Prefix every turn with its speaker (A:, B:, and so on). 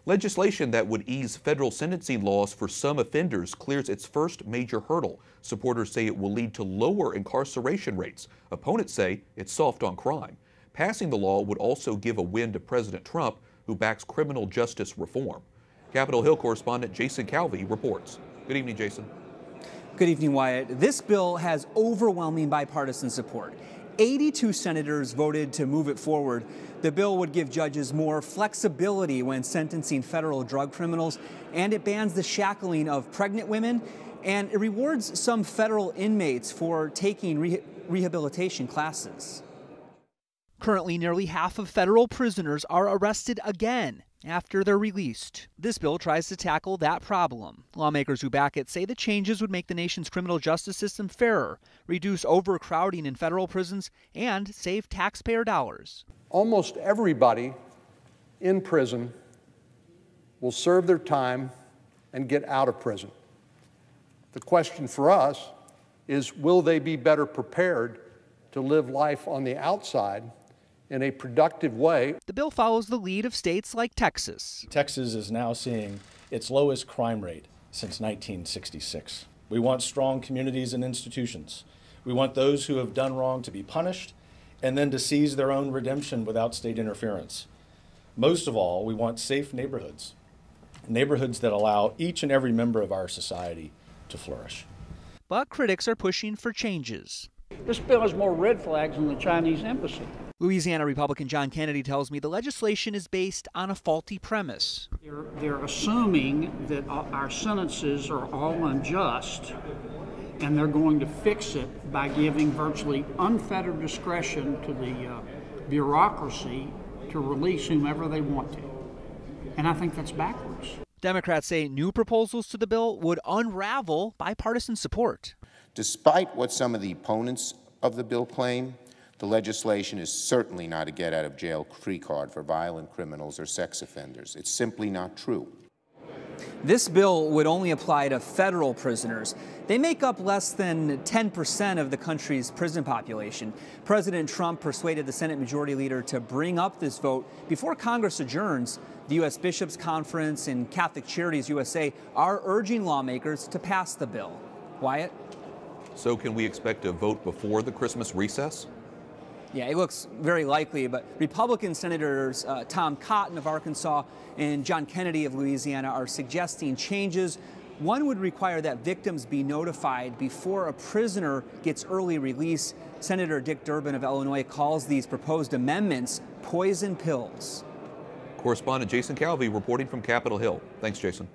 A: Legislation that would ease federal sentencing laws for some offenders clears its first major hurdle. Supporters say it will lead to lower incarceration rates. Opponents say it's soft on crime. Passing the law would also give a win to President Trump, who backs criminal justice reform. Capitol Hill correspondent Jason Calvi reports. Good evening, Jason.
B: Good evening, Wyatt. This bill has overwhelming bipartisan support. 82 senators voted to move it forward. The bill would give judges more flexibility when sentencing federal drug criminals, and it bans the shackling of pregnant women, and it rewards some federal inmates for taking rehabilitation classes.
C: Currently, nearly half of federal prisoners are arrested again after they're released. This bill tries to tackle that problem. Lawmakers who back it say the changes would make the nation's criminal justice system fairer, reduce overcrowding in federal prisons, and save taxpayer dollars.
D: Almost everybody in prison will serve their time and get out of prison. The question for us is, will they be better prepared to live life on the outside in a productive way?
C: The bill follows the lead of states like Texas.
E: Texas is now seeing its lowest crime rate since 1966. We want strong communities and institutions. We want those who have done wrong to be punished and then to seize their own redemption without state interference. Most of all, we want safe neighborhoods, neighborhoods that allow each and every member of our society to flourish.
C: But critics are pushing for changes.
F: This bill has more red flags than the Chinese embassy.
C: Louisiana Republican John Kennedy tells me the legislation is based on a faulty premise.
F: They're assuming that our sentences are all unjust, and they're going to fix it by giving virtually unfettered discretion to the bureaucracy to release whomever they want to. And I think that's backwards.
C: Democrats say new proposals to the bill would unravel bipartisan support.
G: Despite what some of the opponents of the bill claim, the legislation is certainly not a get-out-of-jail-free card for violent criminals or sex offenders. It's simply not true.
B: This bill would only apply to federal prisoners. They make up less than 10% of the country's prison population. President Trump persuaded the Senate Majority Leader to bring up this vote before Congress adjourns. The U.S. Bishops' Conference and Catholic Charities USA are urging lawmakers to pass the bill. Wyatt?
A: So can we expect a vote before the Christmas recess?
B: Yeah, it looks very likely, but Republican Senators Tom Cotton of Arkansas and John Kennedy of Louisiana are suggesting changes. One would require that victims be notified before a prisoner gets early release. Senator Dick Durbin of Illinois calls these proposed amendments poison pills.
A: Correspondent Jason Calvi reporting from Capitol Hill. Thanks, Jason.